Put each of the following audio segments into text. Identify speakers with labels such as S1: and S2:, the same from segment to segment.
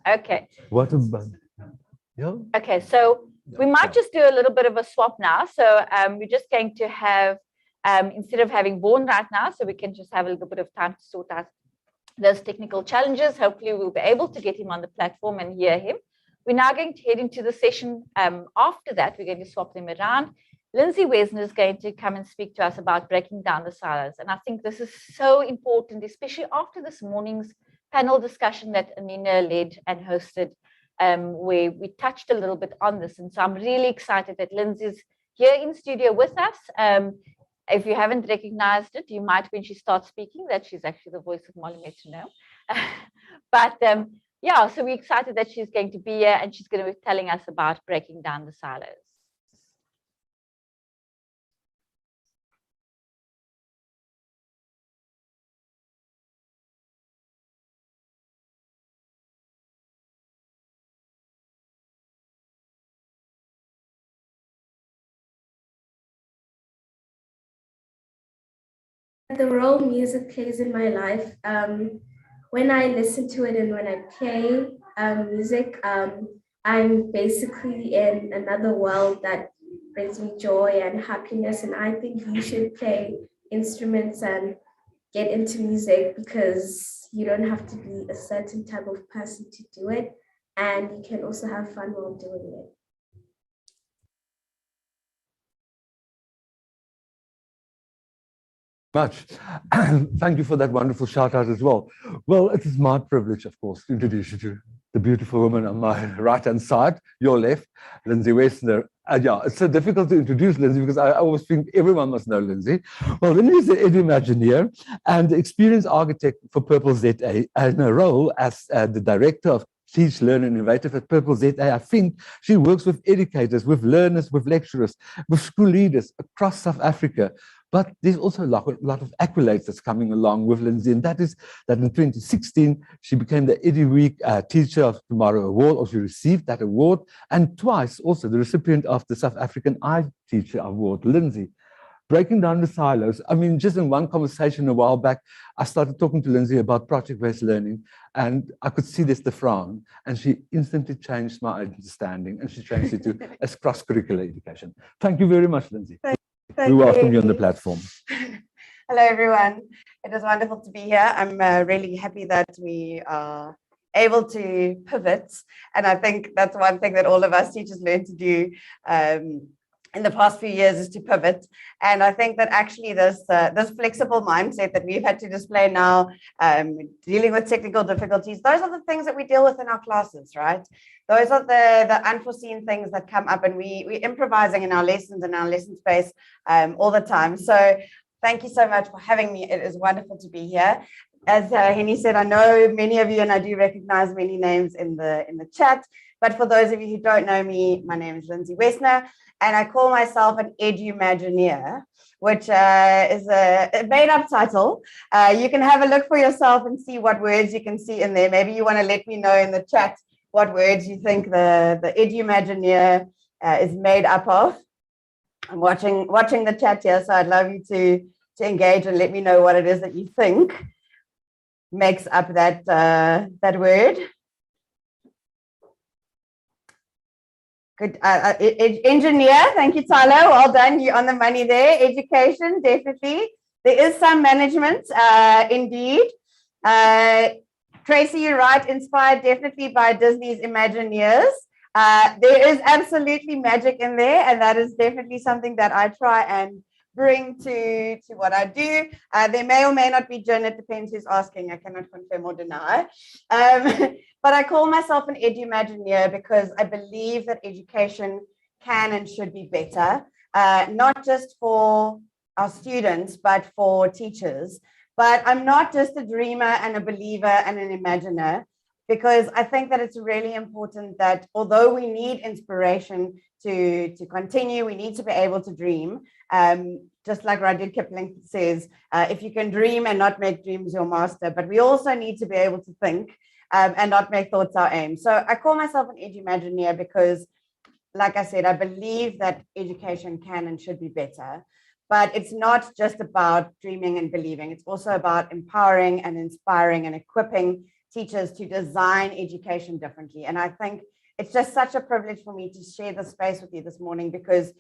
S1: Okay.
S2: What about? Yeah.
S1: Okay, so we might just do a little bit of a swap now. So we're just going to have, instead of having Vaughan right now, so we can just have a little bit of time to sort out those technical challenges. Hopefully we'll be able to get him on the platform and hear him. We're now going to head into the session. After that, we're going to swap them around. Lindsay Wesner is going to come and speak to us about breaking down the silos. And I think this is so important, especially after this morning's panel discussion that Amina led and hosted, where we touched a little bit on this. And so I'm really excited that Lindsay's here in studio with us. If you haven't recognized it, you might, when she starts speaking, that she's actually the voice of Molly Metronome. But yeah, so we're excited that she's going to be here and she's going to be telling us about breaking down the silos.
S3: The role music plays in my life, when I listen to it and when I play music, I'm basically in another world that brings me joy and happiness. And I think you should play instruments and get into music because you don't have to be a certain type of person to do it. And you can also have fun while doing it.
S2: Much. Thank you for that wonderful shout out as well. Well, it is my privilege, of course, to introduce you to the beautiful woman on my right-hand side, your left, Lindsay Wesner. Yeah, it's so difficult to introduce Lindsay because I always think everyone must know Lindsay. Well, Lindsay is the Edumagineer and the experienced architect for PurpleZA, and her role as the director of Teach, Learn and Innovative at PurpleZA. I think she works with educators, with learners, with lecturers, with school leaders across South Africa. But there's also a lot of accolades that's coming along with Lindsay, and that is that in 2016, she became the EduWeek Teacher of Tomorrow Award, or she received that award, and twice also the recipient of the South African Eye Teacher Award. Lindsay, breaking down the silos. I mean, just in one conversation a while back, I started talking to Lindsay about project-based learning, and I could see this the frown, and she instantly changed my understanding, and she changed it to as cross-curricular education. Thank you very much, Lindsay. We welcome you on the platform.
S4: Hello, everyone. It is wonderful to be here. I'm really happy that we are able to pivot. And I think that's one thing that all of us teachers learn to do in the past few years is to pivot. And I think that actually this flexible mindset that we've had to display now, dealing with technical difficulties, those are the things that we deal with in our classes, right? Those are the unforeseen things that come up, and we're improvising in our lessons, in our lesson space all the time. So thank you so much for having me. It is wonderful to be here. As Henny said, I know many of you, and I do recognize many names in the chat. But for those of you who don't know me, my name is Lindsay Wesner, and I call myself an Edumagineer, which is a made-up title. You can have a look for yourself and see what words you can see in there. Maybe you want to let me know in the chat what words you think the Edumagineer is made up of. I'm watching the chat here, so I'd love you to engage and let me know what it is that you think makes up that word. Good. Engineer, thank you, Tyler. Well done. You're on the money there. Education, definitely. There is some management, indeed. Tracy, you're right. Inspired definitely by Disney's Imagineers. There is absolutely magic in there, and that is definitely something that I try and bring to what I do. There may or may not be gin. It depends who's asking. I cannot confirm or deny. But I call myself an Edumagineer because I believe that education can and should be better, not just for our students, but for teachers. But I'm not just a dreamer and a believer and an imaginer, because I think that it's really important that although we need inspiration to continue, we need to be able to dream. Just like Rudyard Kipling says, if you can dream and not make dreams your master, but we also need to be able to think and not make thoughts our aim. So I call myself an Edumagineer because, like I said, I believe that education can and should be better. But it's not just about dreaming and believing. It's also about empowering and inspiring and equipping teachers to design education differently. And I think it's just such a privilege for me to share this space with you this morning, because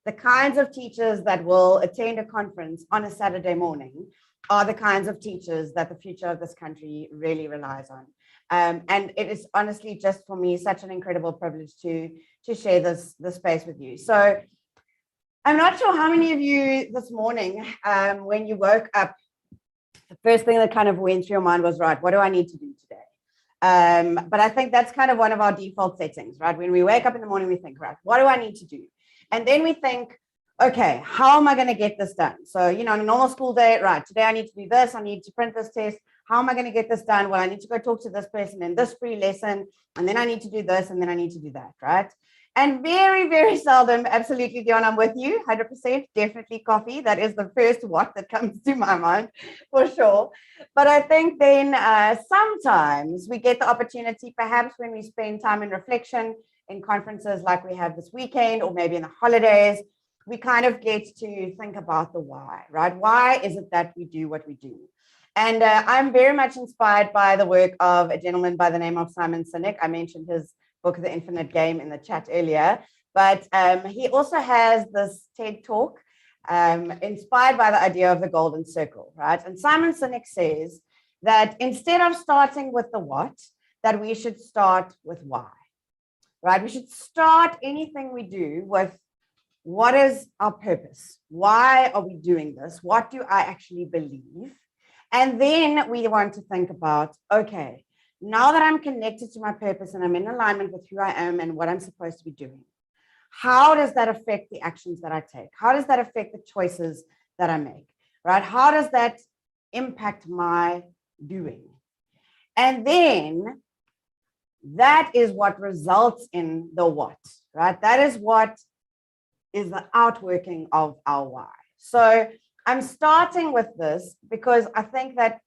S4: the kinds of teachers that will attend a conference on a Saturday morning are the kinds of teachers that the future of this country really relies on. And it is honestly just for me such an incredible privilege to share this space with you. So I'm not sure how many of you this morning, when you woke up, the first thing that kind of went through your mind was, right, what do I need to do today? But I think that's kind of one of our default settings, right? When we wake up in the morning, we think, right, what do I need to do? And then we think, okay, how am I going to get this done? So, on a normal school day, right, today I need to do this, I need to print this test. How am I going to get this done? Well, I need to go talk to this person in this free lesson, and then I need to do this, and then I need to do that, right? And very, very seldom, absolutely, Dion, I'm with you, 100%, definitely coffee. That is the first what that comes to my mind, for sure. But I think then sometimes we get the opportunity, perhaps when we spend time in reflection in conferences like we have this weekend, or maybe in the holidays, we kind of get to think about the why, right? Why is it that we do what we do? And I'm very much inspired by the work of a gentleman by the name of Simon Sinek. I mentioned his book, The Infinite Game, in the chat earlier, but he also has this TED talk inspired by the idea of the golden circle, right? And Simon Sinek says that instead of starting with the what, that we should start with why, right? We should start anything we do with what is our purpose? Why are we doing this? What do I actually believe? And then we want to think about, okay, now that I'm connected to my purpose and I'm in alignment with who I am and what I'm supposed to be doing, how does that affect the actions that I take? How does that affect the choices that I make, right? How does that impact my doing? And then that is what results in the what, right? That is what is the outworking of our why. So I'm starting with this because I think that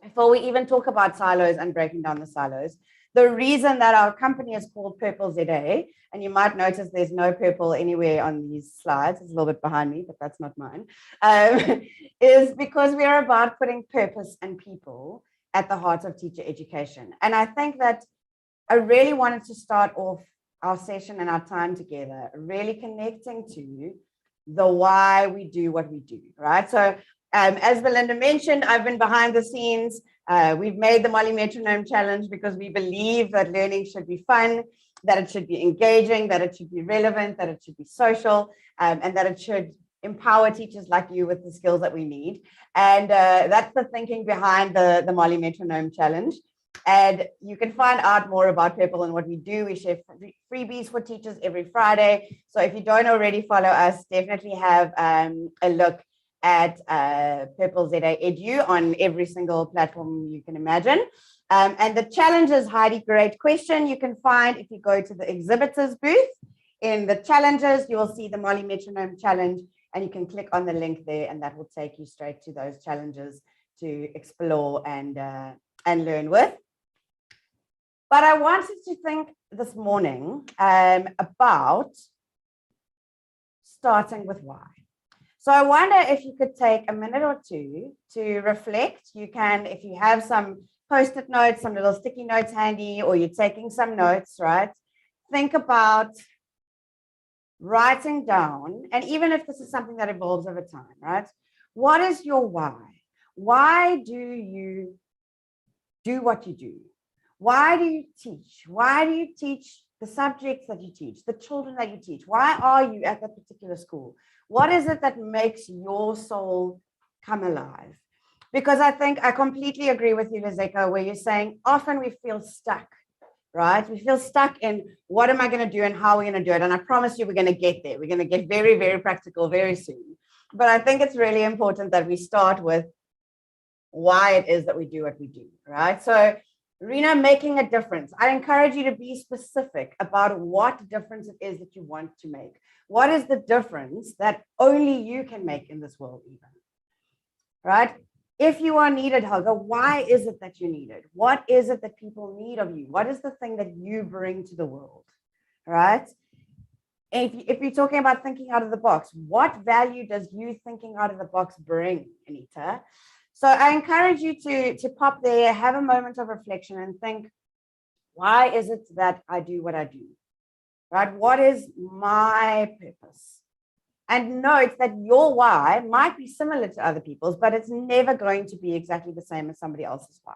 S4: before we even talk about silos and breaking down the silos, the reason that our company is called PurpleZA, and you might notice there's no purple anywhere on these slides, it's a little bit behind me, but that's not mine, is because we are about putting purpose and people at the heart of teacher education. And I think that I really wanted to start off our session and our time together, really connecting to the why we do what we do, right? So as Belinda mentioned, I've been behind the scenes. We've made the Molly Metronome Challenge because we believe that learning should be fun, that it should be engaging, that it should be relevant, that it should be social, and that it should empower teachers like you with the skills that we need. And that's the thinking behind the Molly Metronome Challenge. And you can find out more about Purple and what we do. We share freebies for teachers every Friday. So if you don't already follow us, definitely have a look at PurpleZA Edu on every single platform you can imagine. And the challenges, Heidi, great question. You can find if you go to the exhibitors booth. In the challenges, you will see the Molly Metronome Challenge, and you can click on the link there, and that will take you straight to those challenges to explore and learn with. But I wanted to think this morning about starting with why. So I wonder if you could take a minute or two to reflect. You can, if you have some Post-it notes, some little sticky notes handy, or you're taking some notes, right? Think about writing down, and even if this is something that evolves over time, right? What is your why? Why do you do what you do? Why do you teach? Why do you teach the subjects that you teach, the children that you teach? Why are you at that particular school? What is it that makes your soul come alive? Because I think I completely agree with you, Lizeka, where you're saying often we feel stuck, right? We feel stuck in what am I going to do and how are we going to do it? And I promise you we're going to get there. We're going to get very, very practical very soon. But I think it's really important that we start with why it is that we do what we do, right? So, Rena, making a difference. I encourage you to be specific about what difference it is that you want to make. What is the difference that only you can make in this world even, right? If you are needed, Helga, why is it that you're needed? What is it that people need of you? What is the thing that you bring to the world, right? If you're talking about thinking out of the box, what value does you thinking out of the box bring, Anita? So I encourage you to pop there, have a moment of reflection and think, why is it that I do what I do? Right? What is my purpose? And note that your why might be similar to other people's, but it's never going to be exactly the same as somebody else's why.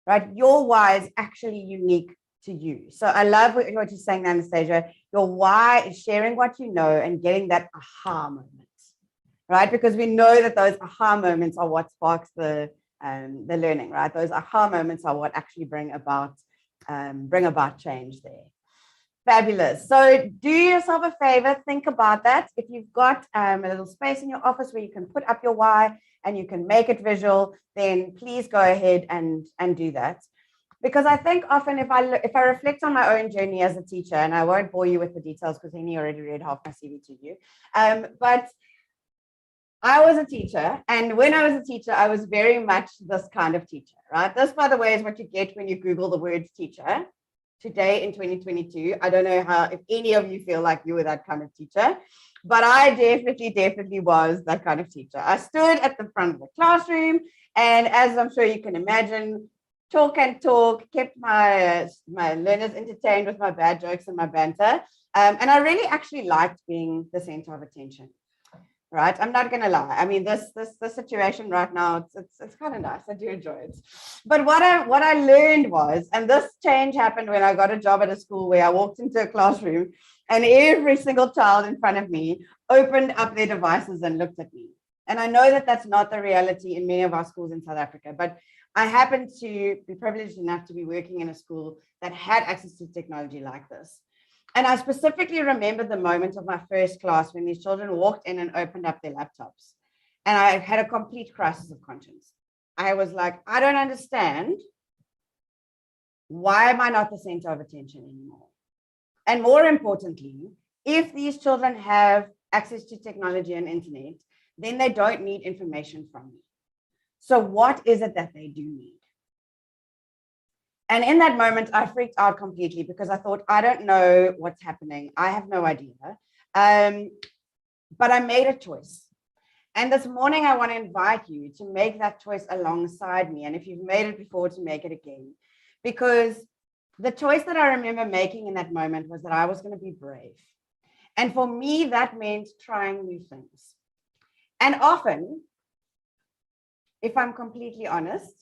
S4: Right? Your why is actually unique to you. So I love what you're saying, Anastasia. Your why is sharing what you know and getting that aha moment. Right? Because we know that those aha moments are what sparks the learning, right? Those aha moments are what actually bring about change there. Fabulous. So do yourself a favor, think about that. If you've got a little space in your office where you can put up your why and you can make it visual, then please go ahead and do that. Because I think often if I reflect on my own journey as a teacher, and I won't bore you with the details because Henny already read half my CV to you, but I was a teacher, and when I was a teacher, I was very much this kind of teacher, right? This, by the way, is what you get when you Google the word teacher. Today in 2022, I don't know if any of you feel like you were that kind of teacher, but I definitely was that kind of teacher. I stood at the front of the classroom, and as I'm sure you can imagine, talk, kept my learners entertained with my bad jokes and my banter, and I really actually liked being the center of attention. Right, I'm not gonna lie. I mean, this situation right now, it's kind of nice. I do enjoy it. But what I learned was, and this change happened when I got a job at a school where I walked into a classroom and every single child in front of me opened up their devices and looked at me. And I know that that's not the reality in many of our schools in South Africa, but I happened to be privileged enough to be working in a school that had access to technology like this. And I specifically remember the moment of my first class when these children walked in and opened up their laptops. And I had a complete crisis of conscience. I was like, I don't understand. Why am I not the center of attention anymore? And more importantly, if these children have access to technology and internet, then they don't need information from me. So what is it that they do need? And in that moment, I freaked out completely because I thought, I don't know what's happening. I have no idea. But I made a choice. And this morning, I want to invite you to make that choice alongside me. And if you've made it before, to make it again. Because the choice that I remember making in that moment was that I was going to be brave. And for me, that meant trying new things. And often, if I'm completely honest,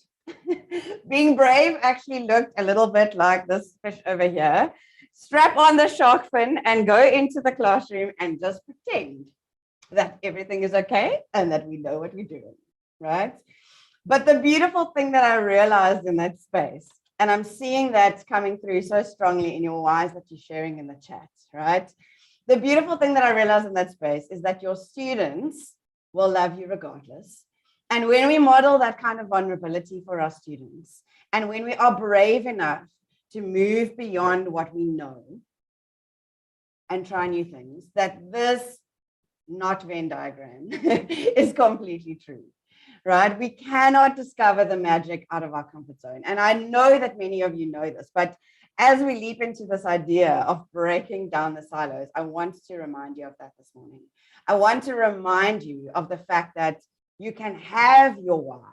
S4: being brave actually looked a little bit like this fish over here. Strap on the shark fin and go into the classroom and just pretend that everything is okay and that we know what we're doing, right? But the beautiful thing that I realized in that space, and I'm seeing that coming through so strongly in your whys that you're sharing in the chat, right? The beautiful thing that I realized in that space is that your students will love you regardless. And when we model that kind of vulnerability for our students, and when we are brave enough to move beyond what we know and try new things, that this not Venn diagram is completely true, right? We cannot discover the magic out of our comfort zone. And I know that many of you know this, but as we leap into this idea of breaking down the silos, I want to remind you of that this morning. I want to remind you of the fact that you can have your why,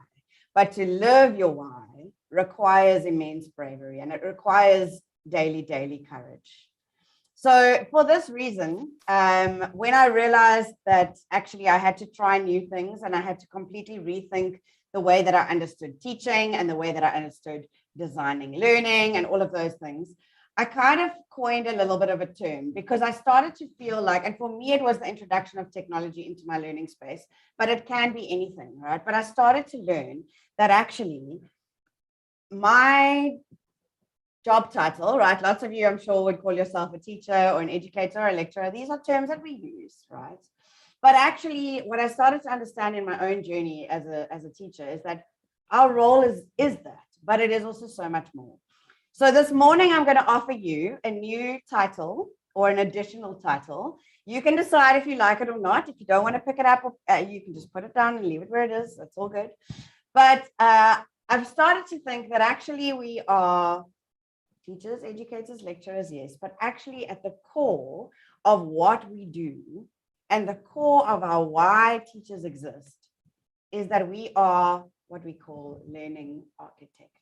S4: but to live your why requires immense bravery, and it requires daily courage. So for this reason, when I realized that actually I had to try new things and I had to completely rethink the way that I understood teaching and the way that I understood designing learning and all of those things, I kind of coined a little bit of a term because I started to feel like, and for me, it was the introduction of technology into my learning space, but it can be anything, right? But I started to learn that actually my job title, right? Lots of you, I'm sure, would call yourself a teacher or an educator or a lecturer. These are terms that we use, right? But actually, what I started to understand in my own journey as a teacher is that our role is that, but it is also so much more. So this morning, I'm going to offer you a new title or an additional title. You can decide if you like it or not. If you don't want to pick it up, you can just put it down and leave it where it is. That's all good. But I've started to think that actually we are teachers, educators, lecturers, yes, but actually at the core of what we do and the core of our why teachers exist is that we are what we call learning architects.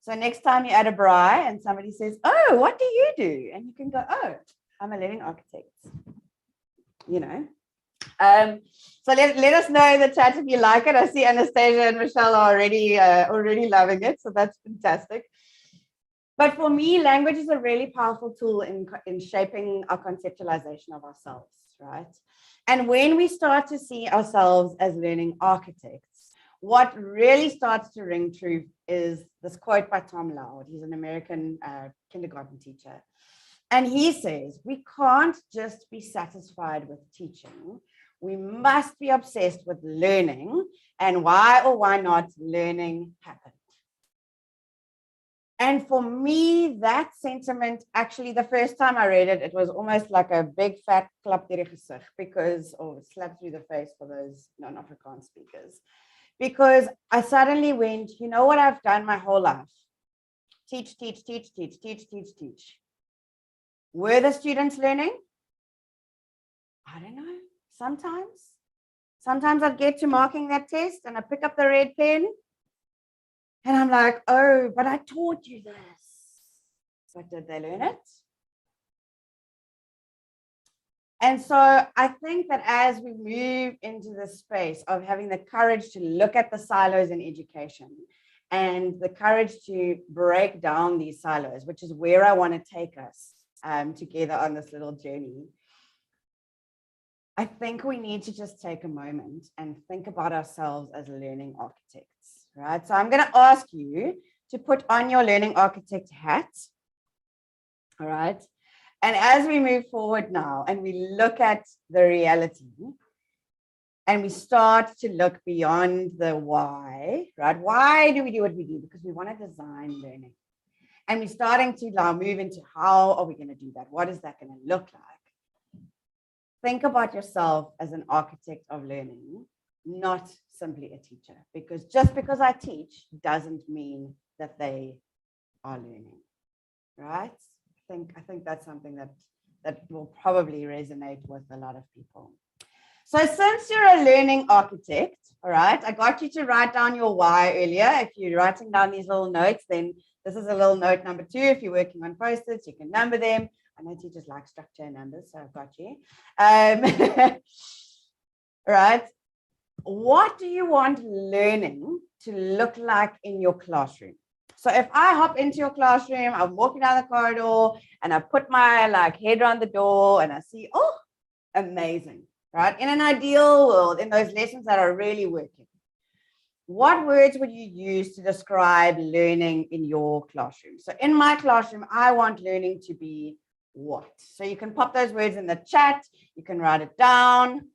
S4: So next time you're at a braai and somebody says, oh, what do you do? And you can go, oh, I'm a learning architect, you know. So let us know in the chat if you like it. I see Anastasia and Michelle are already loving it, so that's fantastic. But for me, language is a really powerful tool in shaping our conceptualization of ourselves, right? And when we start to see ourselves as learning architects, what really starts to ring true is this quote by Tom Loud. He's an American kindergarten teacher. And he says, we can't just be satisfied with teaching. We must be obsessed with learning, and why or why not learning happens. And for me, that sentiment, actually, the first time I read it, it was almost like a big fat klap deur die gesig, because, or slap through the face for those non-Afrikaans speakers, because I suddenly went, you know what I've done my whole life? Teach, teach, teach, teach, teach, teach, teach. Were the students learning? I don't know. Sometimes I'd get to marking that test and I pick up the red pen and I'm like, oh, but I taught you this. But did they learn it? And so I think that as we move into the space of having the courage to look at the silos in education and the courage to break down these silos, which is where I want to take us together on this little journey, I think we need to just take a moment and think about ourselves as learning architects, right? So I'm going to ask you to put on your learning architect hat, all right? And as we move forward now and we look at the reality and we start to look beyond the why, right? Why do we do what we do? Because we want to design learning. And we're starting to now move into how are we going to do that? What is that going to look like? Think about yourself as an architect of learning, not simply a teacher, because just because I teach doesn't mean that they are learning, right? I think that's something that will probably resonate with a lot of people. So since you're a learning architect, all right, I got you to write down your why earlier. If you're writing down these little notes, then this is a little note number 2. If you're working on post-its, you can number them. I know teachers like structure and numbers, so I've got you. Right. What do you want learning to look like in your classroom? So if I hop into your classroom, I'm walking down the corridor and I put my head around the door and I see, oh, amazing, right? In an ideal world, in those lessons that are really working, what words would you use to describe learning in your classroom? So in my classroom, I want learning to be what? So you can pop those words in the chat. You can write it down.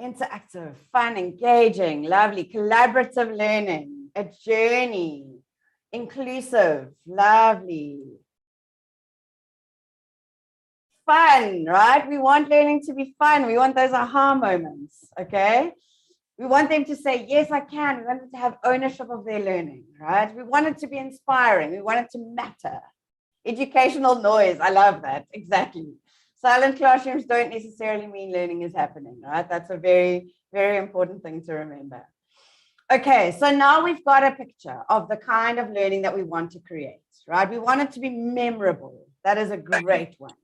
S4: Interactive, fun, engaging, lovely, collaborative learning, a journey, inclusive, lovely, fun, right? We want learning to be fun. We want those aha moments, okay? We want them to say, yes, I can. We want them to have ownership of their learning, right? We want it to be inspiring. We want it to matter. Educational noise. I love that. Exactly. Silent classrooms don't necessarily mean learning is happening, right? That's a very, very important thing to remember. Okay, so now we've got a picture of the kind of learning that we want to create, right? We want it to be memorable. That is a great one,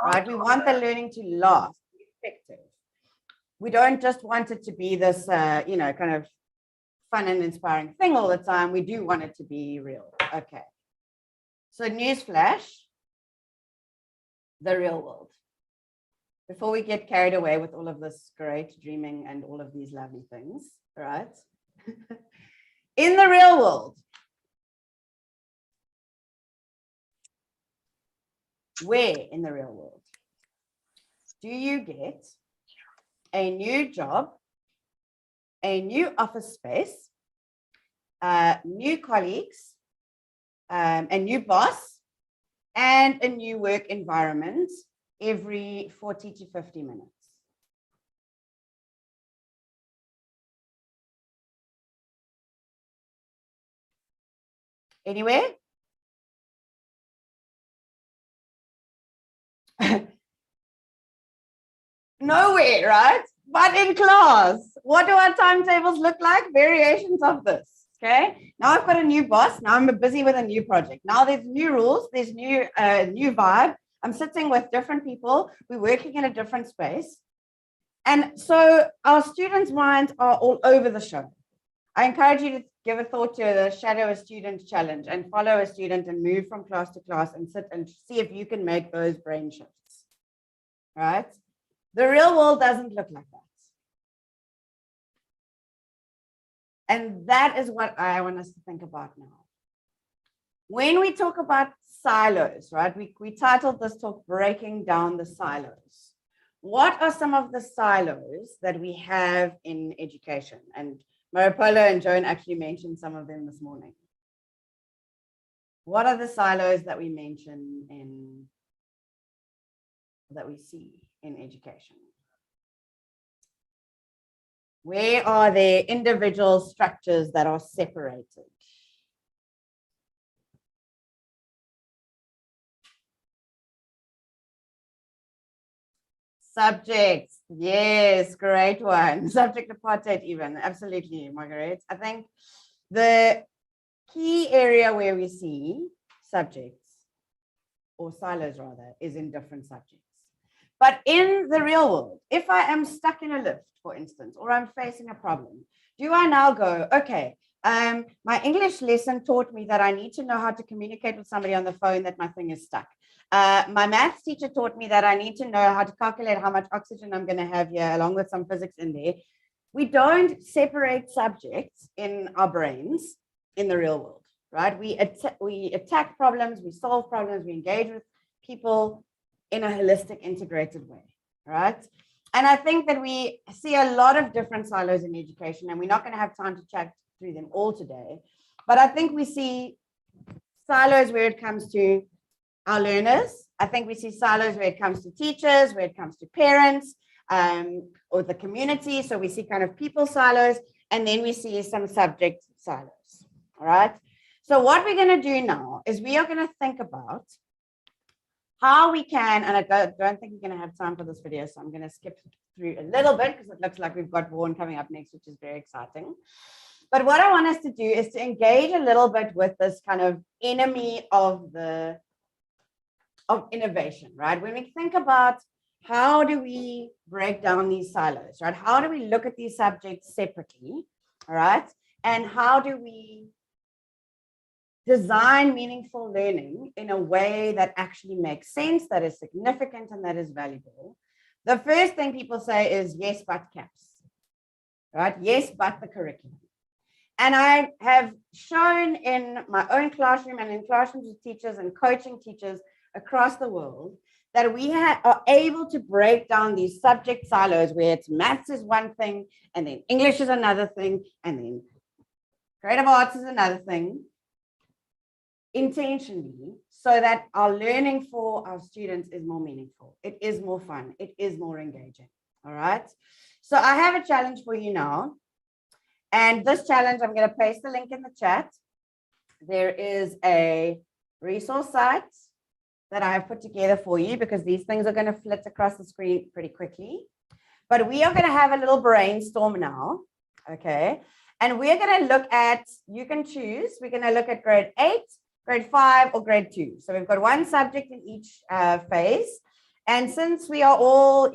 S4: right? We want the learning to last, effective. We don't just want it to be this, kind of fun and inspiring thing all the time. We do want it to be real. Okay. So newsflash, the real world. Before we get carried away with all of this great dreaming and all of these lovely things, right? In the real world, where in the real world do you get a new job, a new office space, new colleagues, a new boss, and a new work environment every 40 to 50 minutes? Anywhere? Nowhere, right? But in class, what do our timetables look like? Variations of this. Okay. Now I've got a new boss. Now I'm busy with a new project. Now there's new rules. There's new vibe. I'm sitting with different people. We're working in a different space. And so our students' minds are all over the show. I encourage you to give a thought to the shadow a student challenge and follow a student and move from class to class and sit and see if you can make those brain shifts. Right? The real world doesn't look like that. And that is what I want us to think about now. When we talk about silos, right? We titled this talk Breaking Down the Silos. What are some of the silos that we have in education? And Maripola and Joan actually mentioned some of them this morning. What are the silos that we mention that we see in education? Where are there individual structures that are separated? Subjects, yes, great one. Subject apartheid even, absolutely, Margaret. I think the key area where we see subjects, or silos rather, is in different subjects. But in the real world, if I am stuck in a lift, for instance, or I'm facing a problem, do I now go, okay, my English lesson taught me that I need to know how to communicate with somebody on the phone that my thing is stuck. My maths teacher taught me that I need to know how to calculate how much oxygen I'm going to have here, along with some physics in there. We don't separate subjects in our brains in the real world, right? We attack problems, we solve problems, we engage with people in a holistic, integrated way, right? And I think that we see a lot of different silos in education, and we're not going to have time to chat through them all today. But I think we see silos where it comes to our learners. I think we see silos where it comes to teachers, where it comes to parents, or the community. So we see kind of people silos, and then we see some subject silos, all right? So what we're going to do now is we are going to think about how we can, and I don't think we're going to have time for this video, so I'm going to skip through a little bit because it looks like we've got Vaughan coming up next, which is very exciting. But what I want us to do is to engage a little bit with this kind of enemy of innovation, right? When we think about how do we break down these silos, right? How do we look at these subjects separately, all right? And how do we design meaningful learning in a way that actually makes sense, that is significant, and that is valuable? The first thing people say is yes, but CAPS, right? Yes, but the curriculum. And I have shown in my own classroom and in classrooms with teachers and coaching teachers across the world that we are able to break down these subject silos where it's maths is one thing, and then English is another thing, and then creative arts is another thing, intentionally, so that our learning for our students is more meaningful. It is more fun. It is more engaging. All right. So I have a challenge for you now. And this challenge, I'm going to paste the link in the chat. There is a resource site that I have put together for you because these things are going to flit across the screen pretty quickly. But we are going to have a little brainstorm now. Okay. And we're going to look at, you can choose, we're going to look at grade 8, grade 5, or grade 2. So we've got one subject in each phase. And since we are all,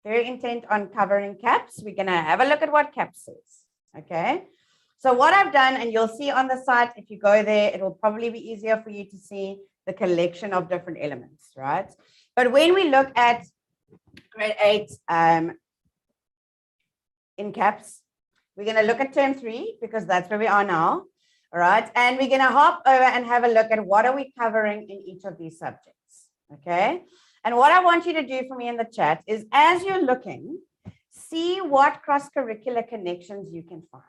S4: very intent on covering CAPS, we're going to have a look at what CAPS says. Okay. So what I've done, and you'll see on the site, if you go there, it will probably be easier for you to see the collection of different elements, right? But when we look at grade 8 in CAPS, we're going to look at term 3 because that's where we are now. All right. And we're going to hop over and have a look at what are we covering in each of these subjects. Okay. And what I want you to do for me in the chat is, as you're looking, see what cross-curricular connections you can find.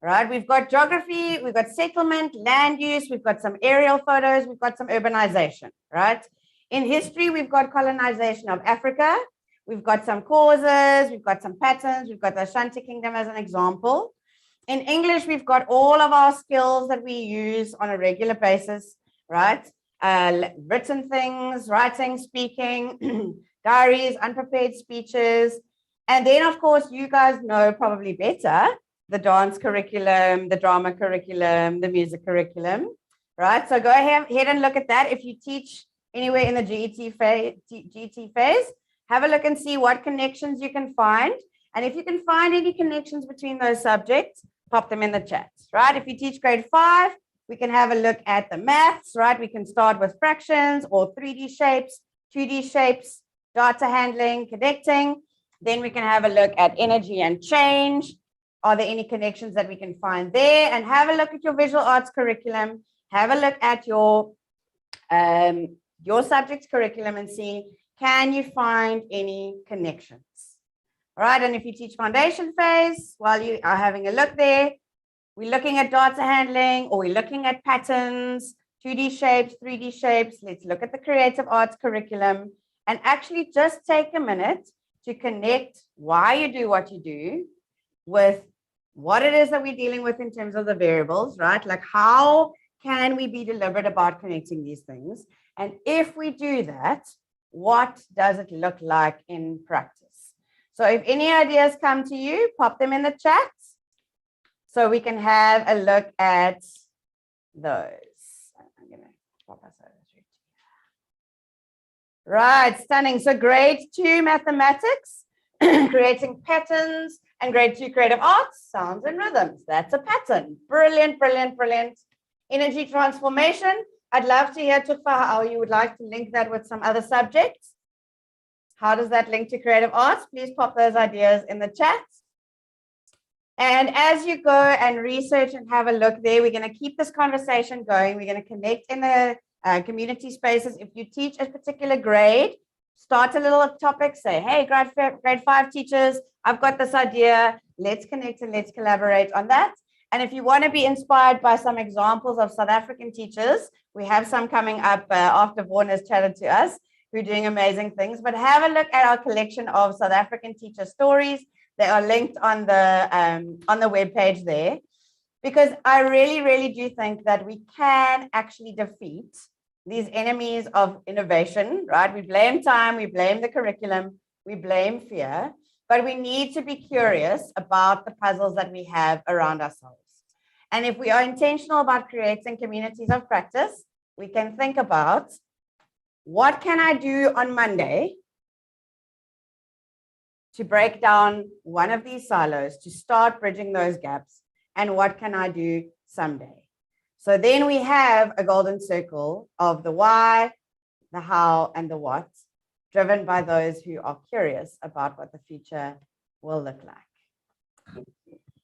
S4: All right. We've got geography, we've got settlement, land use, we've got some aerial photos, we've got some urbanization, right? In history, we've got colonization of Africa. We've got some causes, we've got some patterns, we've got the Ashanti Kingdom as an example. In English, we've got all of our skills that we use on a regular basis, right? Written things, writing, speaking, diaries, unprepared speeches. And then, of course, you guys know probably better the dance curriculum, the drama curriculum, the music curriculum, right? So go ahead and look at that. If you teach anywhere in the GT phase, have a look and see what connections you can find. And if you can find any connections between those subjects, pop them in the chat, right? If you teach grade 5, we can have a look at the maths, right? We can start with fractions or 3D shapes, 2D shapes, data handling, connecting. Then we can have a look at energy and change. Are there any connections that we can find there? And have a look at your visual arts curriculum. Have a look at your subject's curriculum and see, can you find any connections? All right, and if you teach foundation phase, while you are having a look there, we're looking at data handling, or we're looking at patterns, 2D shapes, 3D shapes. Let's look at the creative arts curriculum and actually just take a minute to connect why you do what you do with what it is that we're dealing with in terms of the variables, right? Like, how can we be deliberate about connecting these things? And if we do that, what does it look like in practice? So if any ideas come to you, pop them in the chat so we can have a look at those. I'm going to pop us over to it. Right, stunning. So grade 2 mathematics, creating patterns, and grade 2 creative arts, sounds and rhythms. That's a pattern. Brilliant, brilliant, brilliant. Energy transformation. I'd love to hear, Tufa, how you would like to link that with some other subjects. How does that link to creative arts? Please pop those ideas in the chat. And as you go and research and have a look there, we're going to keep this conversation going. We're going to connect in the community spaces. If you teach a particular grade, start a little topic, say, hey, grade 5 teachers, I've got this idea. Let's connect and let's collaborate on that. And if you want to be inspired by some examples of South African teachers, we have some coming up after Vaughan has chatted to us, who are doing amazing things. But have a look at our collection of South African teacher stories. They are linked on the webpage there, because I really, really do think that we can actually defeat these enemies of innovation, right? We blame time, we blame the curriculum, we blame fear, but we need to be curious about the puzzles that we have around ourselves. And if we are intentional about creating communities of practice, we can think about, what can I do on Monday to break down one of these silos, to start bridging those gaps, and what can I do someday? So then we have a golden circle of the why, the how, and the what, driven by those who are curious about what the future will look like.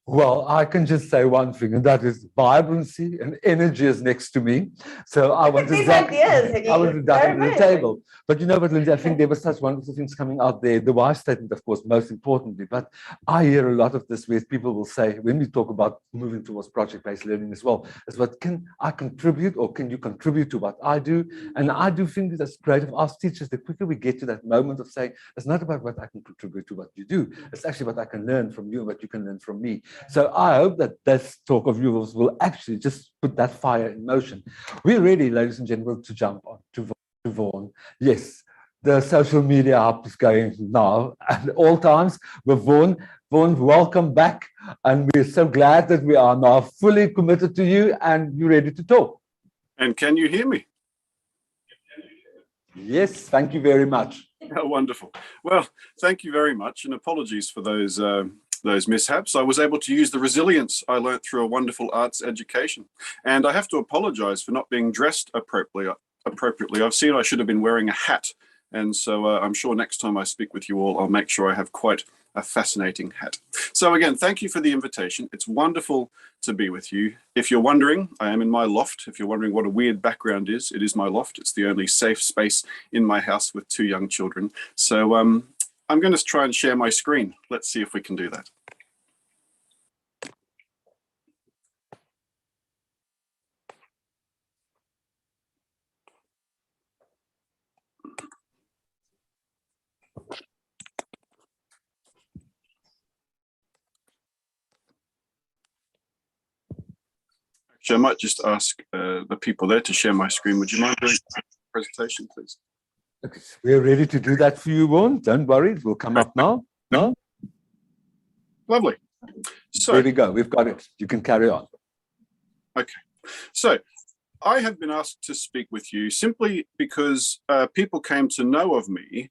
S2: Well, I can just say one thing, and that is vibrancy and energy is next to me. So I want to dump that on the table. But you know what, Lindsay, I think there were such wonderful things coming out there. The why statement, of course, most importantly. But I hear a lot of this where people will say, when we talk about moving towards project-based learning as well, is what can I contribute, or can you contribute to what I do? And I do think that as creative arts teachers, the quicker we get to that moment of saying, it's not about what I can contribute to what you do. It's actually what I can learn from you and what you can learn from me. So I hope that this talk of yours will actually just put that fire in motion. We're ready, ladies and gentlemen, to jump on to Vaughan. Yes, the social media hub is going now at all times with Vaughan. Vaughan, welcome back. And we're so glad that we are now fully committed to you and you're ready to talk.
S5: And can you hear me?
S2: Yes, thank you very much.
S5: Oh, wonderful. Well, thank you very much, and apologies for those mishaps. I was able to use the resilience I learnt through a wonderful arts education. And I have to apologize for not being dressed appropriately. I've seen I should have been wearing a hat. And so I'm sure next time I speak with you all, I'll make sure I have quite a fascinating hat. So again, thank you for the invitation. It's wonderful to be with you. If you're wondering, I am in my loft. If you're wondering what a weird background is, it is my loft. It's the only safe space in my house with 2 young children. So I'm going to try and share my screen. Let's see if we can do that. Actually, I might just ask the people there to share my screen. Would you mind doing the presentation, please?
S2: We're ready to do that for you, Vaughan. Don't worry, it will come up now. No?
S5: Lovely. So
S2: there we go. We've got it. You can carry on.
S5: Okay. So I have been asked to speak with you simply because people came to know of me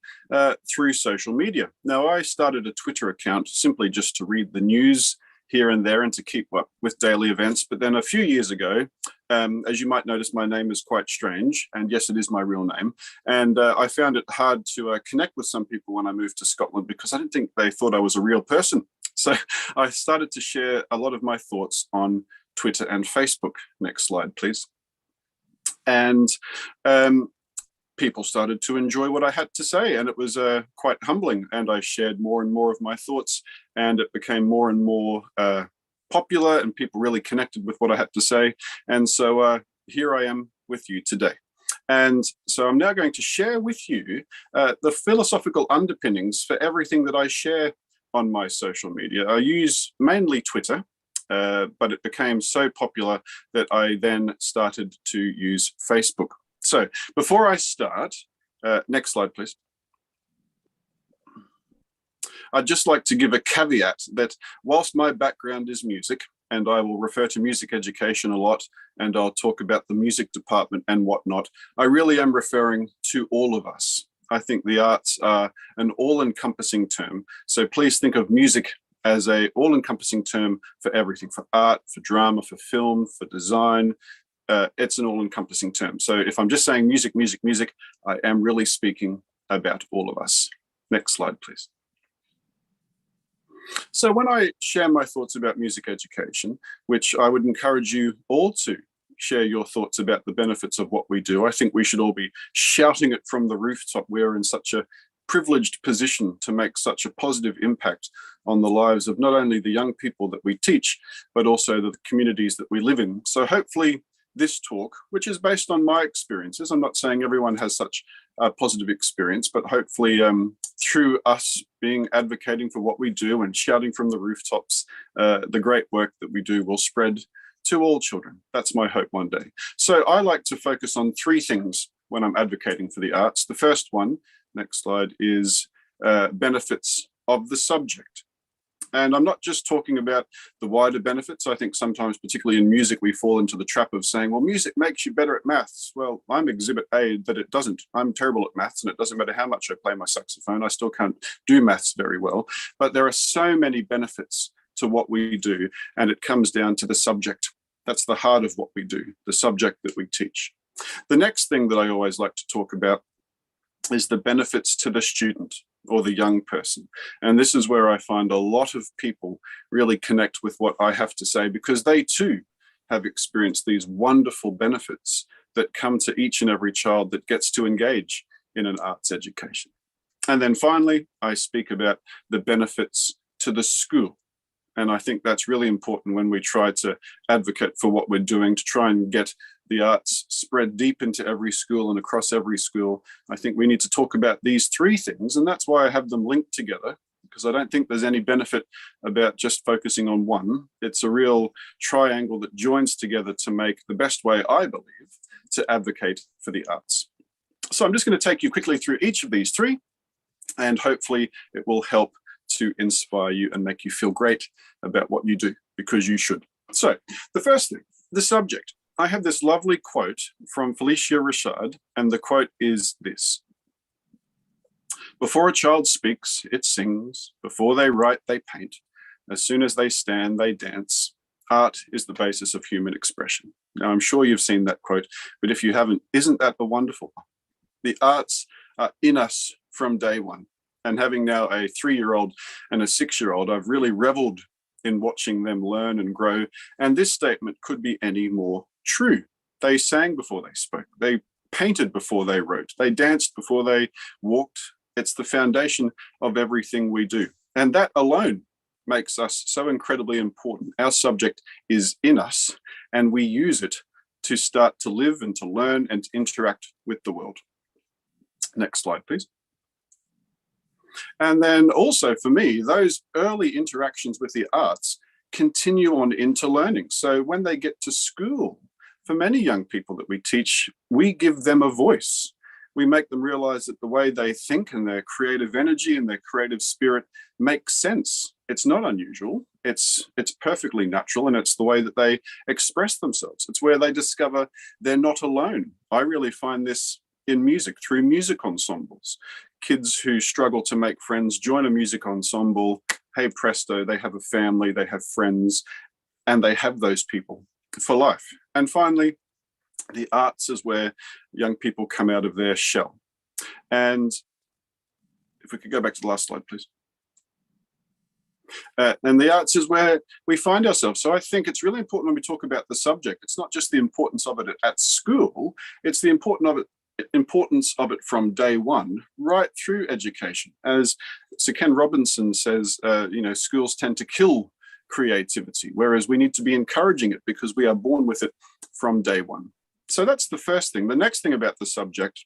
S5: through social media. Now, I started a Twitter account simply just to read the news here and there and to keep up with daily events. But then a few years ago, as you might notice, my name is quite strange. And yes, it is my real name. And I found it hard to connect with some people when I moved to Scotland because I didn't think they thought I was a real person. So I started to share a lot of my thoughts on Twitter and Facebook. Next slide, please. And people started to enjoy what I had to say, and it was quite humbling. And I shared more and more of my thoughts, and it became more and more popular, and people really connected with what I had to say. And so here I am with you today. And so I'm now going to share with you the philosophical underpinnings for everything that I share on my social media. I use mainly Twitter, but it became so popular that I then started to use Facebook. So before I start, next slide, please. I'd just like to give a caveat that whilst my background is music, and I will refer to music education a lot, and I'll talk about the music department and whatnot, I really am referring to all of us. I think the arts are an all-encompassing term. So please think of music as a all-encompassing term for everything, for art, for drama, for film, for design. It's an all-encompassing term. So if I'm just saying music, music, music, I am really speaking about all of us. Next slide, please. So when I share my thoughts about music education, which I would encourage you all to share your thoughts about the benefits of what we do, I think we should all be shouting it from the rooftop. We're in such a privileged position to make such a positive impact on the lives of not only the young people that we teach, but also the communities that we live in. So hopefully this talk, which is based on my experiences, I'm not saying everyone has such a positive experience, but hopefully through us being advocating for what we do and shouting from the rooftops, the great work that we do will spread to all children. That's my hope one day. So I like to focus on three things when I'm advocating for the arts. The first one, next slide, is benefits of the subject. And I'm not just talking about the wider benefits. I think sometimes, particularly in music, we fall into the trap of saying, well, music makes you better at maths. Well, I'm exhibit A that it doesn't. I'm terrible at maths, and it doesn't matter how much I play my saxophone. I still can't do maths very well. But there are so many benefits to what we do, and it comes down to the subject. That's the heart of what we do, the subject that we teach. The next thing that I always like to talk about is the benefits to the student or the young person. And this is where I find a lot of people really connect with what I have to say, because they too have experienced these wonderful benefits that come to each and every child that gets to engage in an arts education. And then finally, I speak about the benefits to the school. And I think that's really important when we try to advocate for what we're doing, to try and get the arts spread deep into every school and across every school. I think we need to talk about these three things, and that's why I have them linked together, because I don't think there's any benefit about just focusing on one. It's a real triangle that joins together to make the best way, I believe, to advocate for the arts. So I'm just going to take you quickly through each of these three, and hopefully it will help to inspire you and make you feel great about what you do, because you should. So the first thing, the subject. I have this lovely quote from Felicia Rashad, and the quote is this: "Before a child speaks, it sings. Before they write, they paint. As soon as they stand, they dance. Art is the basis of human expression." Now, I'm sure you've seen that quote, but if you haven't, isn't that a wonderful one? The arts are in us from day one. And having now a 3-year-old and a 6-year-old, I've really reveled in watching them learn and grow. And this statement could be any more true. They sang before they spoke. They painted before they wrote. They danced before they walked. It's the foundation of everything we do. And that alone makes us so incredibly important. Our subject is in us, and we use it to start to live and to learn and to interact with the world. Next slide, please. And then also for me, those early interactions with the arts continue on into learning. So when they get to school, for many young people that we teach, we give them a voice. we make them realize that the way they think and their creative energy and their creative spirit makes sense. It's not unusual. It's perfectly natural, and it's the way that they express themselves. It's where they discover they're not alone. I really find this in music, through music ensembles. Kids who struggle to make friends join a music ensemble. Hey presto, they have a family, they have friends, and they have those people for life. And finally, the arts is where young people come out of their shell. And if we could go back to the last slide, please. And the arts is where we find ourselves. So I think it's really important when we talk about the subject. It's not just the importance of it at school, it's the importance of it from day one right through education. As Sir Ken Robinson says, schools tend to kill creativity, whereas we need to be encouraging it because we are born with it from day one. So that's the first thing. The next thing about the subject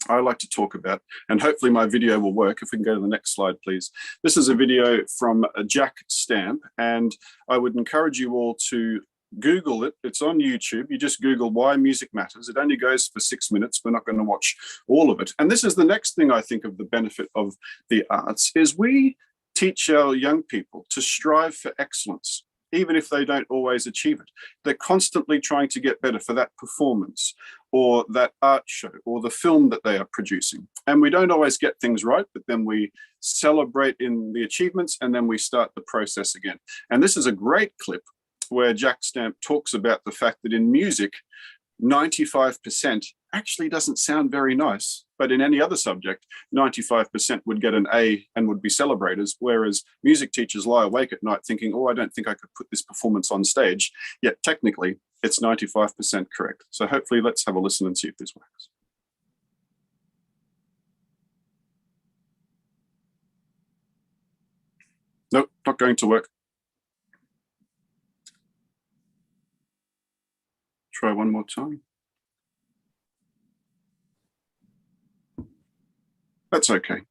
S5: I like to talk about, and hopefully my video will work. If we can go to the next slide, please. This is a video from Jack Stamp, and I would encourage you all to Google it. It's on YouTube. You just Google why music matters. It only goes for 6 minutes. We're not going to watch all of it. And this is the next thing I think of the benefit of the arts is we teach our young people to strive for excellence, even if they don't always achieve it. They're constantly trying to get better for that performance or that art show or the film that they are producing. And we don't always get things right, but then we celebrate in the achievements and then we start the process again. And this is a great clip where Jack Stamp talks about the fact that in music, 95% actually doesn't sound very nice, but in any other subject, 95% would get an A and would be celebrated, whereas music teachers lie awake at night thinking, oh, I don't think I could put this performance on stage, yet technically it's 95% correct. So hopefully let's have a listen and see if this works. Nope, not going to work. Try one more time. That's okay.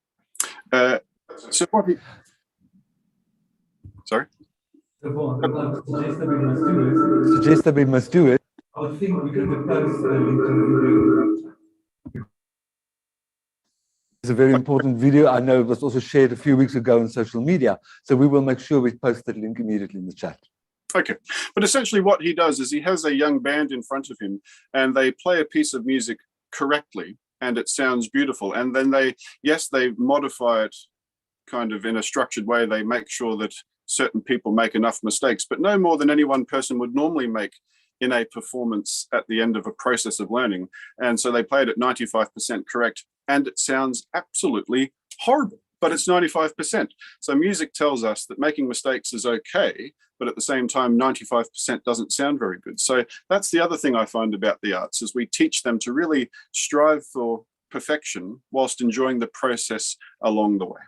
S5: So what he... Sorry?
S2: Suggest that we must do it. I think we could post the link to the video. It's a very important video. I know it was also shared a few weeks ago on social media. So we will make sure we post that link immediately in the chat.
S5: Okay, but essentially what he does is he has a young band in front of him and they play a piece of music correctly and it sounds beautiful. And then they modify it kind of in a structured way. They make sure that certain people make enough mistakes, but no more than any one person would normally make in a performance at the end of a process of learning. And so they play it at 95% correct and it sounds absolutely horrible, but it's 95%. So music tells us that making mistakes is okay, but at the same time, 95% doesn't sound very good. So that's the other thing I find about the arts is we teach them to really strive for perfection whilst enjoying the process along the way.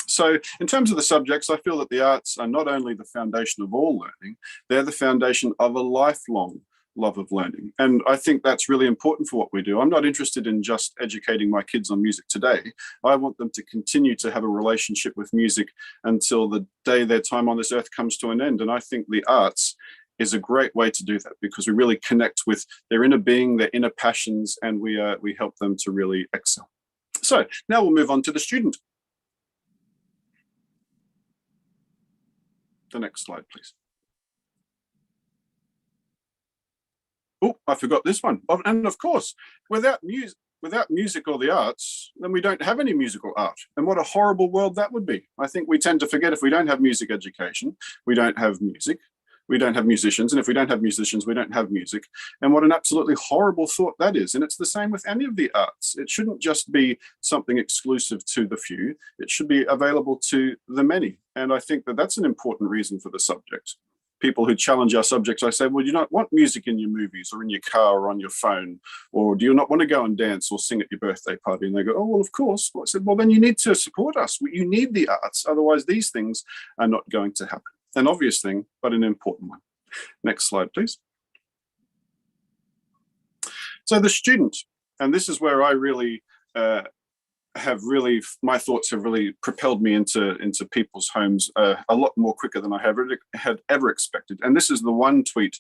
S5: So in terms of the subjects, I feel that the arts are not only the foundation of all learning, they're the foundation of a lifelong love of learning. And I think that's really important for what we do. I'm not interested in just educating my kids on music today. I want them to continue to have a relationship with music until the day their time on this earth comes to an end. And I think the arts is a great way to do that because we really connect with their inner being, their inner passions, and we help them to really excel. So now we'll move on to the student. The next slide, please. Oh, I forgot this one. And of course, without music or the arts, then we don't have any musical art. And what a horrible world that would be. I think we tend to forget if we don't have music education, we don't have music, we don't have musicians. And if we don't have musicians, we don't have music. And what an absolutely horrible thought that is. And it's the same with any of the arts. It shouldn't just be something exclusive to the few. It should be available to the many. And I think that that's an important reason for the subject. People who challenge our subjects, I say, well, you don't want music in your movies or in your car or on your phone, or do you not want to go and dance or sing at your birthday party? And they go, oh, well, of course. Well, I said, well, then you need to support us. You need the arts. Otherwise, these things are not going to happen. An obvious thing, but an important one. Next slide, please. So the student, and this is where I really my thoughts have really propelled me into people's homes a lot more quicker than I had ever expected. And this is the one tweet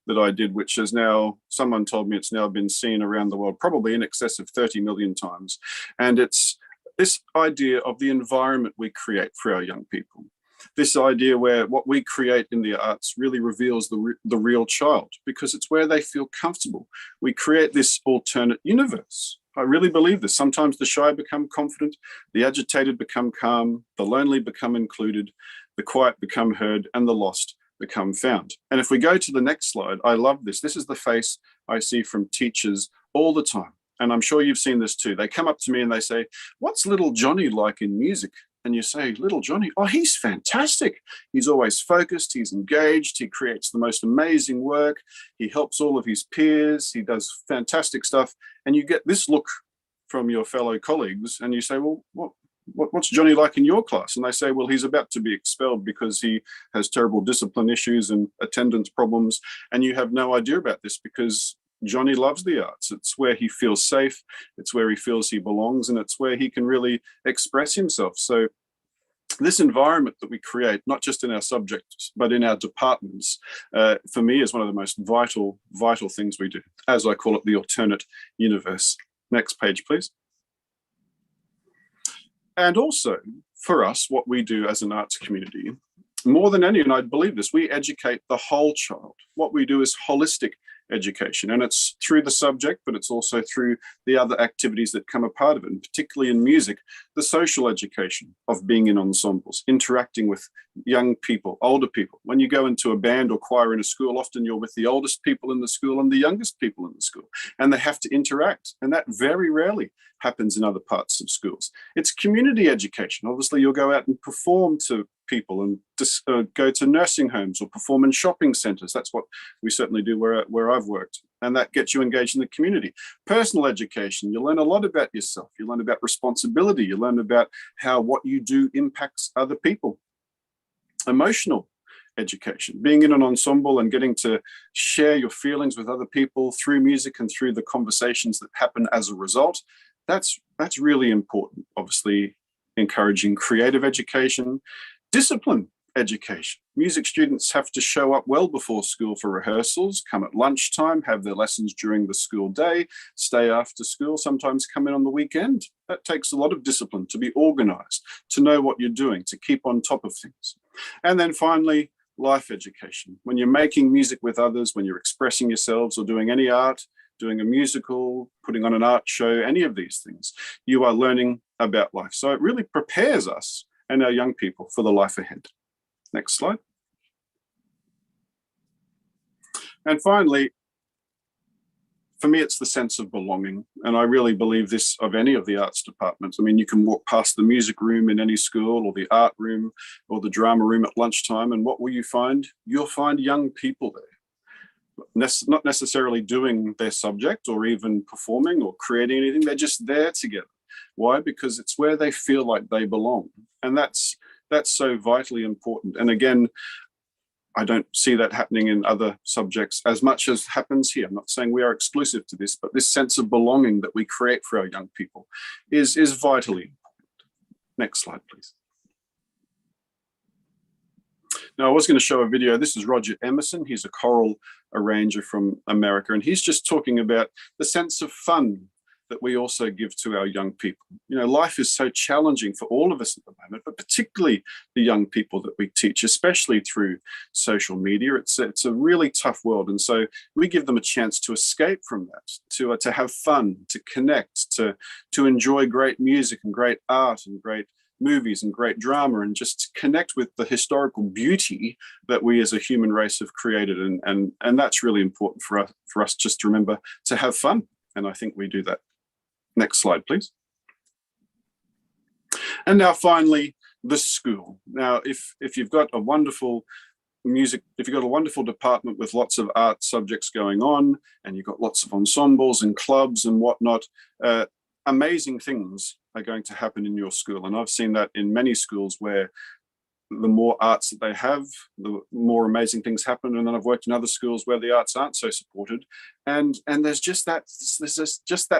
S5: that I did, which is now, someone told me it's now been seen around the world, probably in excess of 30 million times. And it's this idea of the environment we create for our young people. This idea where what we create in the arts really reveals the real child, because it's where they feel comfortable. We create this alternate universe. I really believe this. Sometimes the shy become confident, the agitated become calm, the lonely become included, the quiet become heard, and the lost become found. And if we go to the next slide, I love this. This is the face I see from teachers all the time. And I'm sure you've seen this too. They come up to me and they say, "What's little Johnny like in music?" And you say, "Little Johnny, oh, he's fantastic. He's always focused, he's engaged, he creates the most amazing work, he helps all of his peers, he does fantastic stuff." And you get this look from your fellow colleagues and you say, "Well, what's Johnny like in your class?" And they say, "Well, he's about to be expelled because he has terrible discipline issues and attendance problems." And you have no idea about this because Johnny loves the arts. It's where he feels safe, it's where he feels he belongs, and it's where he can really express himself. So this environment that we create, not just in our subjects, but in our departments, for me is one of the most vital things we do, as I call it, the alternate universe. Next page, please. And also, for us, what we do as an arts community, more than any, and I believe this, we educate the whole child. What we do is holistic education, and it's through the subject, but it's also through the other activities that come a part of it, and particularly in music, the social education of being in ensembles, interacting with young people, older people. When you go into a band or choir in a school, often you're with the oldest people in the school and the youngest people in the school, and they have to interact, and that very rarely happens in other parts of schools. It's community education. Obviously, you'll go out and perform to people and go to nursing homes or perform in shopping centres. That's what we certainly do where I've worked, and that gets you engaged in the community. Personal education, you learn a lot about yourself. You learn about responsibility. You learn about how what you do impacts other people. Emotional education, being in an ensemble and getting to share your feelings with other people through music and through the conversations that happen as a result. That's really important. Obviously, encouraging creative education. Discipline education. Music students have to show up well before school for rehearsals, come at lunchtime, have their lessons during the school day, stay after school, sometimes come in on the weekend. That takes a lot of discipline to be organized, to know what you're doing, to keep on top of things. And then finally, life education. When you're making music with others, when you're expressing yourselves or doing any art, doing a musical, putting on an art show, any of these things, you are learning about life. So it really prepares us and our young people for the life ahead. Next slide. And finally, for me, it's the sense of belonging. And I really believe this of any of the arts departments. I mean, you can walk past the music room in any school or the art room or the drama room at lunchtime. And what will you find? You'll find young people there. Not necessarily doing their subject or even performing or creating anything. They're just there together. Why? Because it's where they feel like they belong. And that's so vitally important. And again, I don't see that happening in other subjects as much as happens here. I'm not saying we are exclusive to this, but this sense of belonging that we create for our young people is vitally important. Next slide, please. Now, I was going to show a video. This is Roger Emerson. He's a choral arranger from America, and he's just talking about the sense of fun that we also give to our young people. You know, life is so challenging for all of us at the moment, but particularly the young people that we teach, especially through social media. It's a really tough world. And so we give them a chance to escape from that, to have fun, to connect, to enjoy great music and great art and great movies and great drama, and just connect with the historical beauty that we as a human race have created. And that's really important for us just to remember to have fun. And I think we do that. Next slide, please. And now finally, the school. Now, if you've got a wonderful music, if you've got a wonderful department with lots of art subjects going on, and you've got lots of ensembles and clubs and whatnot, amazing things are going to happen in your school. And I've seen that in many schools where the more arts that they have, the more amazing things happen. And then I've worked in other schools where the arts aren't so supported. And there's just that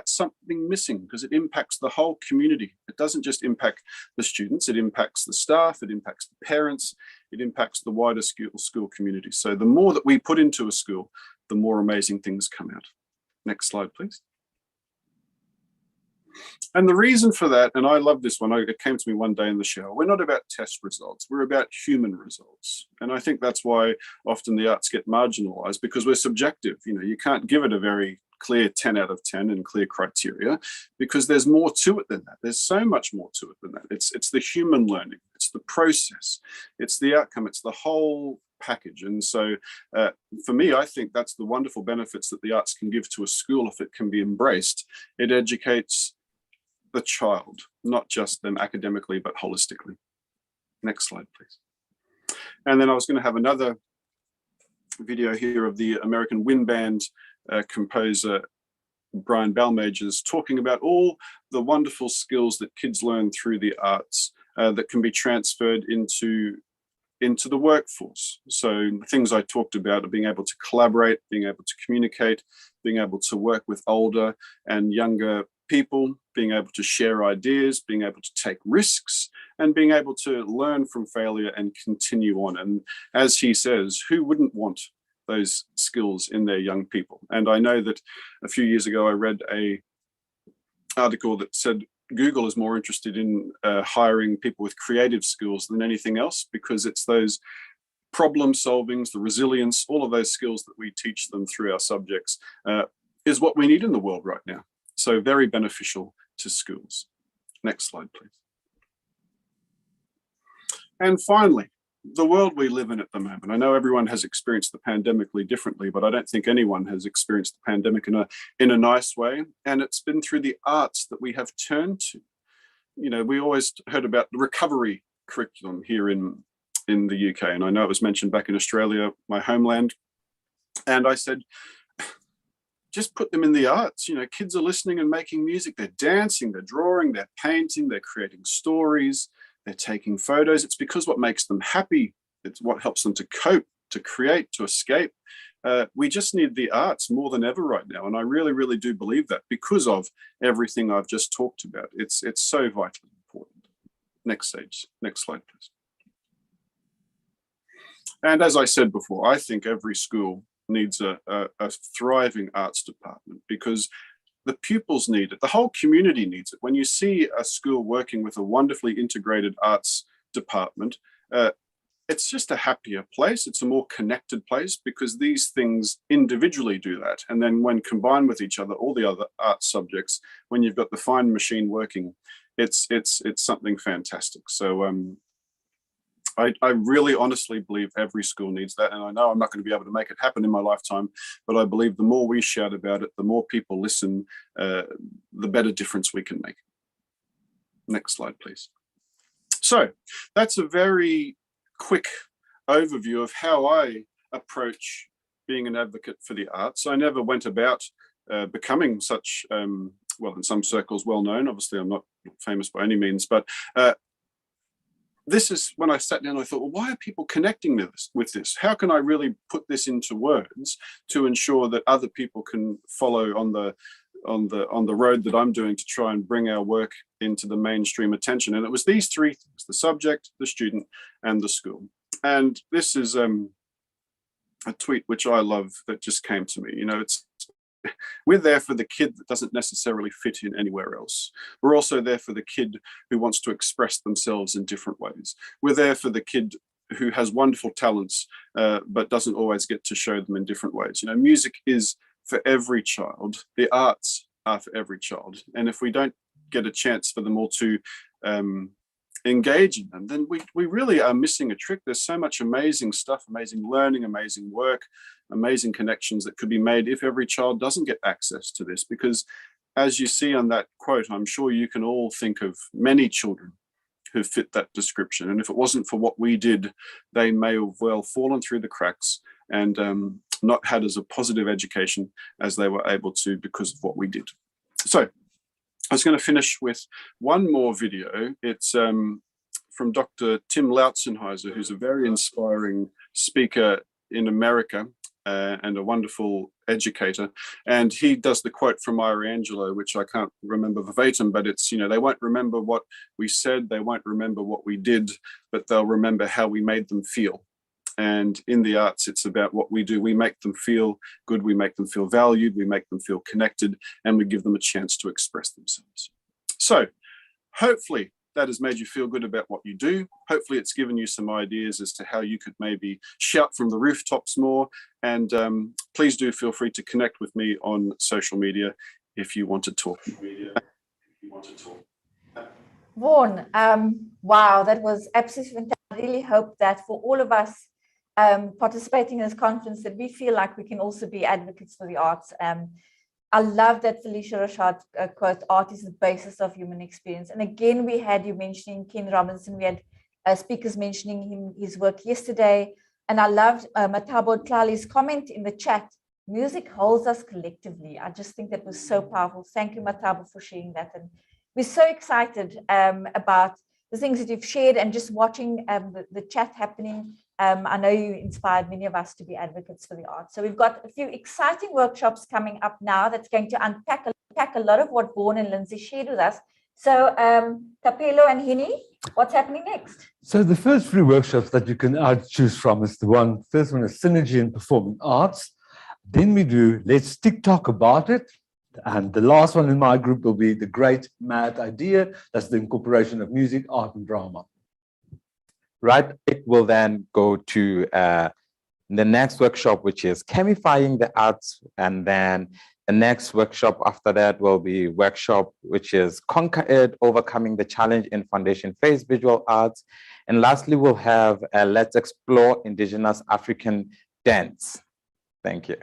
S5: something missing, because it impacts the whole community. It doesn't just impact the students, it impacts the staff, it impacts the parents, it impacts the wider school community. So the more that we put into a school, the more amazing things come out. Next slide, please. And the reason for that, and I love this one, it came to me one day in the shower, we're not about test results, we're about human results. And I think that's why often the arts get marginalized, because we're subjective. You know, you can't give it a very clear 10 out of 10 and clear criteria, because there's more to it than that. There's so much more to it than that. It's the human learning, it's the process, it's the outcome, it's the whole package. And so for me, I think that's the wonderful benefits that the arts can give to a school if it can be embraced. It educates the child, not just them academically, but holistically. Next slide, please. And then I was going to have another video here of the American wind band composer Brian Balmagers talking about all the wonderful skills that kids learn through the arts that can be transferred into the workforce. So the things I talked about are being able to collaborate, being able to communicate, being able to work with older and younger people, being able to share ideas, being able to take risks, and being able to learn from failure and continue on. And as he says, who wouldn't want those skills in their young people? And I know that a few years ago, I read an article that said Google is more interested in hiring people with creative skills than anything else, because it's those problem solvings, the resilience, all of those skills that we teach them through our subjects is what we need in the world right now. So very beneficial to schools. Next slide, please. And finally, the world we live in at the moment. I know everyone has experienced the pandemically differently, but I don't think anyone has experienced the pandemic in a nice way. And it's been through the arts that we have turned to. You know, we always heard about the recovery curriculum here in the UK. And I know it was mentioned back in Australia, my homeland. And I said, just put them in the arts. You know, kids are listening and making music, they're dancing, they're drawing, they're painting, they're creating stories, they're taking photos. It's because what makes them happy, it's what helps them to cope, to create, to escape. We just need the arts more than ever right now. And I really, really do believe that, because of everything I've just talked about. It's so vitally important. Next slide, please. And as I said before, I think every school needs a thriving arts department, because the pupils need it, the whole community needs it. When you see a school working with a wonderfully integrated arts department, it's just a happier place, it's a more connected place, because these things individually do that. And then when combined with each other, all the other art subjects, when you've got the fine machine working, it's something fantastic. So I really honestly believe every school needs that. And I know I'm not going to be able to make it happen in my lifetime, but I believe the more we shout about it, the more people listen, the better difference we can make. Next slide, please. So that's a very quick overview of how I approach being an advocate for the arts. I never went about becoming such, well, in some circles, well known. Obviously, I'm not famous by any means, but this is when I sat down, I thought, well, why are people connecting with this? How can I really put this into words to ensure that other people can follow on the road that I'm doing to try and bring our work into the mainstream attention? And it was these three things: the subject, the student, and the school. And this is a tweet which I love that just came to me. You know, we're there for the kid that doesn't necessarily fit in anywhere else. We're also there for the kid who wants to express themselves in different ways. We're there for the kid who has wonderful talents, but doesn't always get to show them in different ways. You know, music is for every child. The arts are for every child. And if we don't get a chance for them all to engage in them, then we really are missing a trick. There's so much amazing stuff, amazing learning, amazing work, amazing connections that could be made if every child doesn't get access to this. Because as you see on that quote, I'm sure you can all think of many children who fit that description. And if it wasn't for what we did, they may have well fallen through the cracks and not had as a positive education as they were able to because of what we did. So I was going to finish with one more video. It's from Dr. Tim Lautzenheiser, who's a very inspiring speaker in America and a wonderful educator. And he does the quote from Maya Angelou, which I can't remember verbatim, but it's, you know, they won't remember what we said, they won't remember what we did, but they'll remember how we made them feel. And in the arts, it's about what we do. We make them feel good, we make them feel valued, we make them feel connected, and we give them a chance to express themselves. So hopefully that has made you feel good about what you do. Hopefully it's given you some ideas as to how you could maybe shout from the rooftops more. And please do feel free to connect with me on social media if you want to talk.
S1: Vaughan, wow, that was absolutely fantastic. I really hope that for all of us participating in this conference, that we feel like we can also be advocates for the arts. I love that Felicia Rashad quote, art is the basis of human experience. And again, we had you mentioning Ken Robinson, we had speakers mentioning his work yesterday. And I loved Matabo Tlali's comment in the chat, music holds us collectively. I just think that was so powerful. Thank you, Matabo, for sharing that. And we're so excited about the things that you've shared and just watching the chat happening. I know you inspired many of us to be advocates for the arts. So we've got a few exciting workshops coming up now that's going to unpack a lot of what Vaughan and Lindsay shared with us. So Capello and Hini, what's happening next?
S2: So the first 3 workshops that you can choose from is first one is Synergy in Performing Arts. Then we do Let's TikTok About It. And the last one in my group will be The Great Mad Idea. That's the incorporation of music, art, and drama.
S6: Right, it will then go to the next workshop, which is Gamifying the Arts. And then the next workshop after that will be workshop, which is Conquer It, Overcoming the Challenge in Foundation Phase Visual Arts. And lastly, we'll have Let's Explore Indigenous African Dance. Thank you.